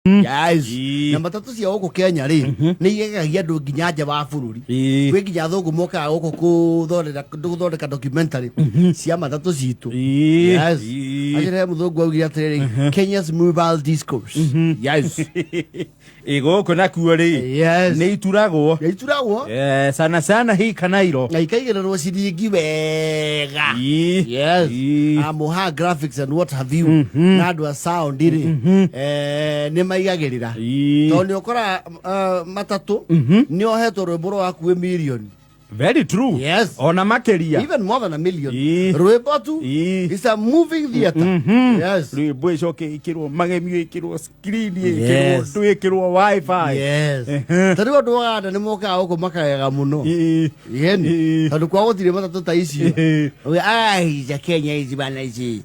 Yes. Na matatu cia huko Kenya ri ni igegagia ndu nginya nja wa bururi. Kwi nginya thungu moka huko kuthondeka documentary cia matatu citu. Yes. Ajire muthungu augira atiriri Kenya's mobile discourse. Yes. Ego kuna kuori. Yes. Ni ituragwo. Ituragwo. Sana sana hii kanairo. Na ikaigererwo ciringi wega. Yes. Amuha graphics and what have you. Na andu a sound iri. Ni maigagirira. Toni ukora matatu ni ohetwo rwimbo rwa kuwe million. Very true. Yes. Ona makeria. Even more than a million. Rwimbo tu is a moving theater. Yes. Rwimbo icoke ikirwo magemio ikirwo screen ikirwo tu ikirwo wifi. Yes. Tari wandu waganda ni moka huko makagega muno. Yeni. Tondu kwa gutire matatu ta icio. Ai za Kenya hizi bana hizi.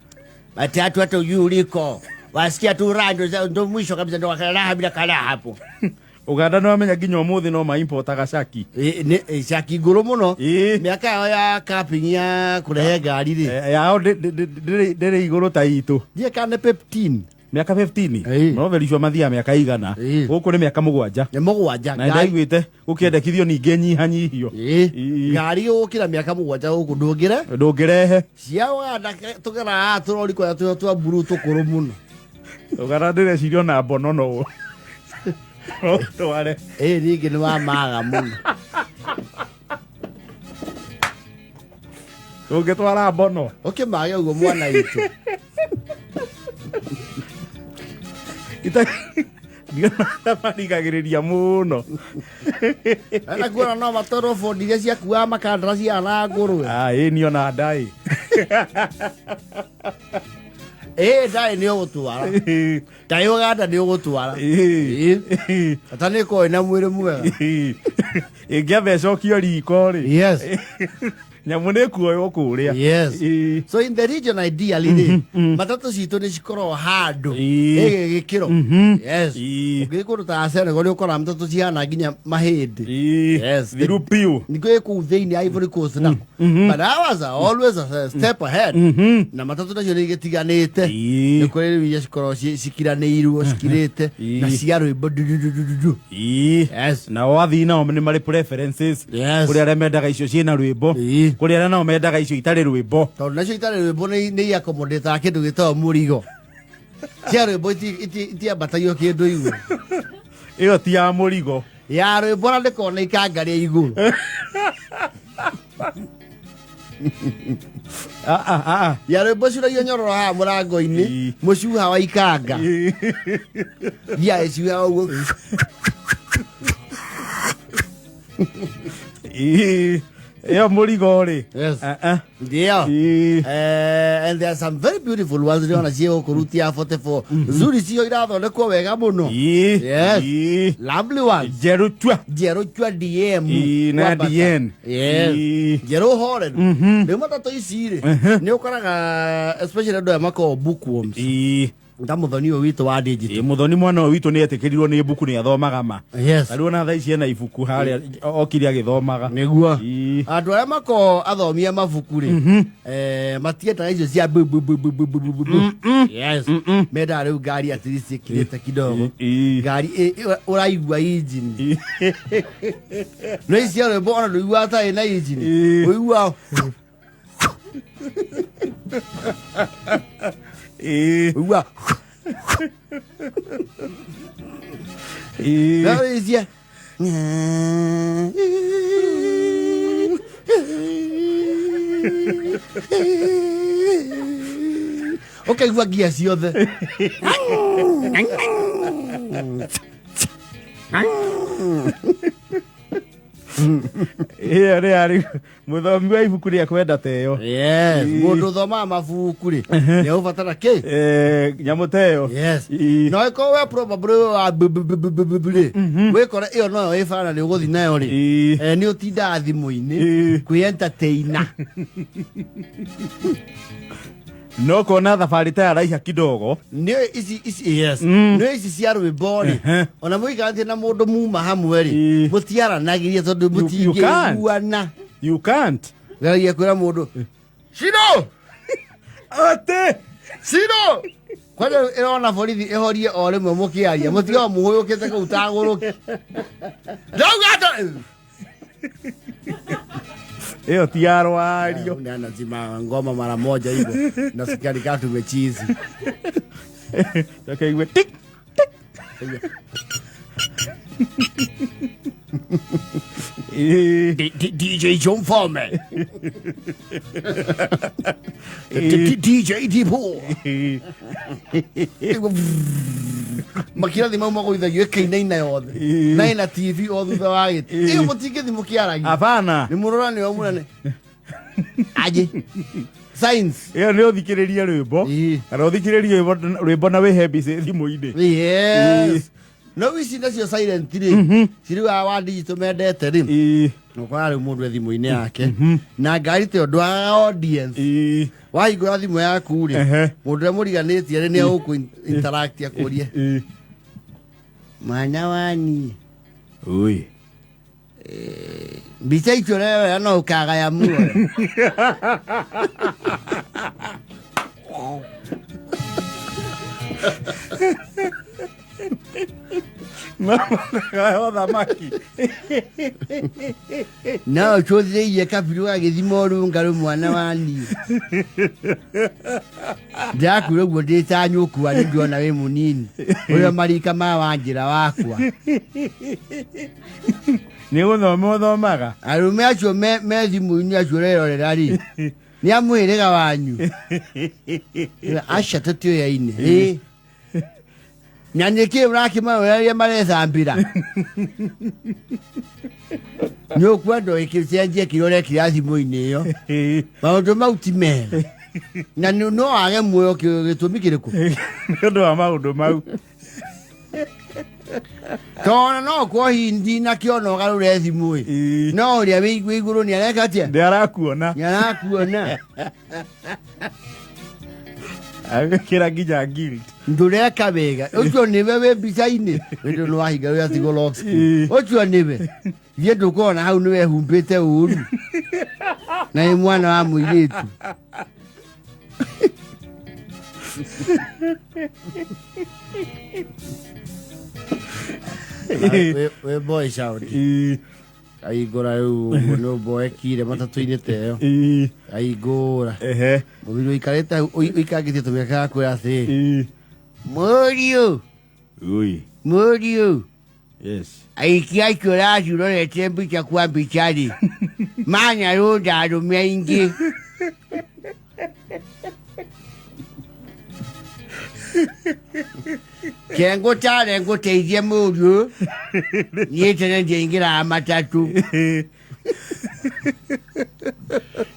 Matatu hata uliko. Wasikia tu radio ndo mwisho kabisa ndo wakala bila kala hapo. Uganda no amenya nginya umuthi no ma import agacaki. Shaki nguru muno. Miaka ya capping ya kurehe ngari ri. Yao ndere iguru ta itu. Die kana 15. Miaka 15. No verishwa mathia miaka igana. Guku ni miaka 7. Ni 7. Na ndaiguite ukiendekithio ninge nyihanyihio. Ngari ukira miaka 7 guku ndungirehe. Ciao tukera turori kwa tu buru tukuru muno. Uganda ndire cirio na bono no. Tware. Rigi ni wa maga muno. Ungetwara bono. Maga ugo mwana itu. Ngiona manigagiriria muno. Ana kuona no matoro fondiria cia kuwa makandarasi ana ngurwe. Ni ona ndai. Dai ni ogutwara. Dai Uganda ni ogutwara. Atani ko ina mwire mwega. Ingethecokio riko ri. Yes. Nyamune kuoyo kuria. Yes. So in the region ideally matatu citu ni cikoro handu gikiro. Yes. Ngikuru ta Senegal ni ukora matatu ciana nginya mahindi. Yes. Thirupiu. Niko ku theini Ivory Coast na. But ours are always a step ahead. Na matatu nacio ni gitiganite. Ni kuri wiya cikoro cikiraneiru cikirite na ciaro ibodudududu. Yes. Na wathi na ni mari preferences. Kuri ara mendaga icio ciena rwimbo. Kuri ara no mendaga icio itari rwimbo. Tondu nacio itari rwimbo ni accommodate kindu gitawa murigo. Cia rwimbo iti abatayo kindu iguru. Iyo ti ya murigo. Ya rwimbo na ndikona ikangaria iguru. Ya rwimbo ciragia nyororo ha murango-ini mucuha wa ikanga. Ya iciuha uguo. Yeah, Morigori. Yes. Yeah. And there are some very beautiful ones. They want to see Kurutia 44. Zuri sio irado le ko wega muno. Yes. Lovely ones. Jerutua DM. Na DN. Yes. Jeru Horen. Ne matatu isire. Ne ukaraga especially ndo amako bookworms. Muthoni witu wa digital. Muthoni mwana witu ni etekirirwo ni buku ni athomaga ma. Yes. Ariona na thaici ena ibuku haria okiri agithomaga. Niguo. Andu aria mako athomia mabuku ri. Matieta icio cia Yes. Meda riu ngari at least ikirite kidogo. Ngari uraigua engine. No icio ro bona ru ata ina engine. Uigua. Uwa. That is yeah. Okay, what gears you the? Ari muthomi wa ibuku ria kwenda teyo. Yes, mundu thoma mabuku ri. Ni ubatara ke? Nyamu teyo. Yes. No iko we probably we kora iyo no ifana ni uguthi nayo ri. Ni utinda thimu-ini kwi entertainer. No kona thabari ta araiha kidogo. Nio isi yes. Nio isi cia rwimbo ri. Ona muiganthie na mundu muma hamwe ri. Mutiara nagiria tondu mutingiguana. You can't. Garia kwira mundu. Shino! Ate! Shino! Kwani ĩrona borithi ĩhorie o rĩmwe mũkĩaria mũtiga mũhũyũkĩte kũu tagũrũki. Ndauga Hiyo tiarwario. Nana zima ngoma mara moja hivyo. Nasikia nikaa tumechizi. Okay, we tik tik. DJ John Foreman. DJ Tipo. Makira thima uma goithagia ĩkainaina yothe. Na ina TV o thutha wa gĩtĩ. Iyo mũtingĩ thimũ kĩaragia. Hapana. Nĩ mũrora nĩ omũnene. Aje. Science. Iyo nĩ ũthikĩrĩria rwĩmbo. Kana ũthikĩrĩria rwĩmbo na wĩhe mbica thimũ-inĩ. Yes. No ici nacio silent rĩ. Ciri wa digital mendete rĩ. No kwa rĩ mũndũ thimũ-inĩ yake. Na ngari te ũndũ wa audience. Wahingũra thimũ yaku rĩ. Mũndũ ũrĩa mũriganĩtie nĩ egũkũ interact akũrie. Mwana wani. Ui. Mbica icio rero no ũkagaya muoyo. Mama kaya thamaki. No chothire kabiru agithimo rungaru mwana wani. Ndakure guo ndita nyuku ari ndiona we munini. Uyo marika ma wanjira wakwa. Ni guthomaga. Arume acio me thimu-inĩ acio rerorera ri. Ni amwĩrĩga wanyu. Aca tatioya-inĩ. Na nĩkĩ ũrakĩmaũrĩria marethambĩra. Nĩũkwenda ĩkĩcenjie kĩrore kĩrĩa thimũ-inĩ ĩyo. Maũndũ mau ti mega. Na no wage muoyo gĩtũmi kĩrĩkũ? Nĩ ũndũ wa maũndũ mau. Tona no kwa hindi na kĩona ũgarũre thimũ-ĩ. No ũrĩa wĩ igũrũ nĩareka atĩa? Nĩarakuona. Nĩarakuona. Agĩkĩra nginya guilt. Ndureka wega. Ũcio nĩwe wĩ mbica-inĩ. Wĩndũ nĩ wahinga wĩ atigo locks. Ũcio nĩwe. Thiĩ ndũkona hau nĩwe humbĩte ũru. Na nĩ mwana wa mũirĩtu. We boy shout. Aigora rĩu no boy kire matatu-inĩ teo. Aigora. Mũthuri ũikarĩte ũikangĩtie tũmĩaka kwĩra atĩ. Mũriũ. Ui. Mũriũ. Yes. Aiki acio ũracirorete mbica kwa mbica rĩ. Manyarũnda arũme aingĩ. Kengo tare ngũteithie mũriũ. Niĩ tene ndiaingĩraga matatu.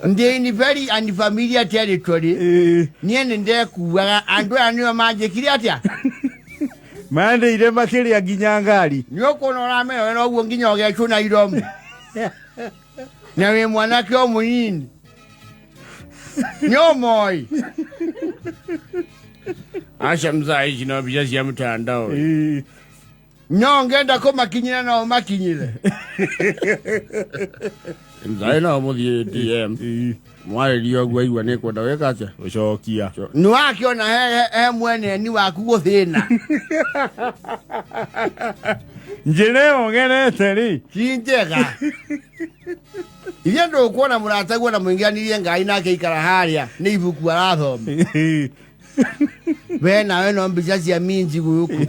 Ndĩ very unfamiliar territory. Niĩ nĩ ndekuaga andũ aya nĩo manjĩkire atĩa? Mandĩire makĩrĩa nginya ngari. Nĩũkuona ũramenya wena ũguo nginya ũgecũna iromu. Na wĩ mwanake o mũnini. Nĩũmoĩ. Aca mzaa ici no mbica cia mtandao. No ngenda kũmakinyĩra no makinyĩre. Mzaa no mũthiĩ DM. Mwarĩria ũguo aigua nĩ kwenda wĩka atĩa? Gũcokia. Nĩwakĩona he mwene ni waku gũthĩna. Njĩra ĩyo ngenete rĩ. Ti njega. Ithe ndũkuona mũrataguo na mũingĩranirie ngai nake ikara harĩa nĩ ibuku arathoma. We nawe no mbica cia minji gũkũ.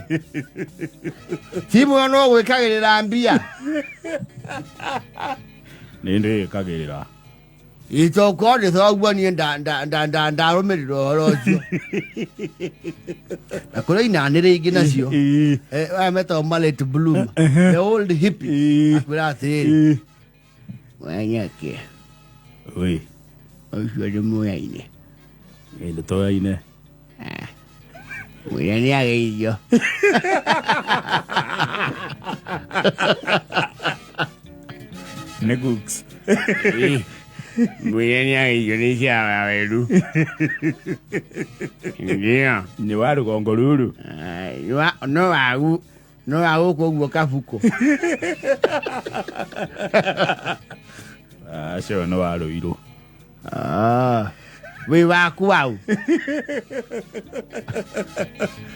Timu no gwĩkagĩrĩra mbia. Nĩ ndĩkagĩrĩra. Itoko ndĩthoguo niĩ ndarũmĩrĩra ũhoro ũcio. Na kũrĩ inanĩrĩ ingĩ nacio. Aya metagwo Mallet Bloom. The old hippie. Akwĩra atĩrĩrĩ. Wanyake. Ui. Ũcio nĩ mũyaine. Ĩndĩ toyaine. Mwĩra nĩ ageithio. Nĩ Gooks. Mwĩra nĩ ageithio nĩ ciara weru. Ndio. Nĩ wa rũgongo rũrũ. No wagu ũguo kabuko. Acio no wa rũirũ. we waku wau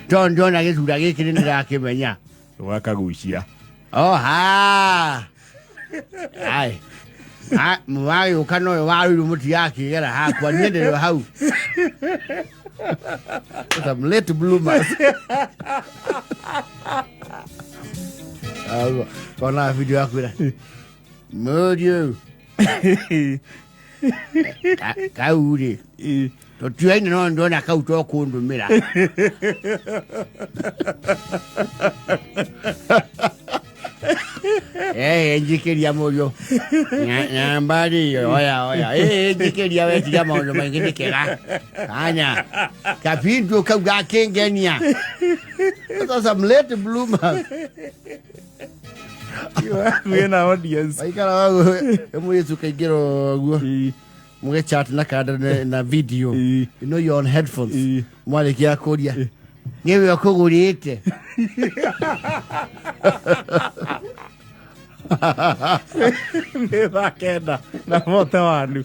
John agicura giki ni ndirakimenya wakagucia ha ai mwayo kano waru muti yake gera ha kwa niende hau some late bloomers kona video yako ila modio kauri to tuaine no ndona kauto kundumira njikeria moyo nyambari oya njikeria wetia moyo mangine kega anya kapindu kauga kengenia some late bloomer we na audience aikara wago emuyesu kaigero guo muge chat na kada na video you know you're on headphones mwale kia kodia ngewe akogurite me va kenda na moto wanu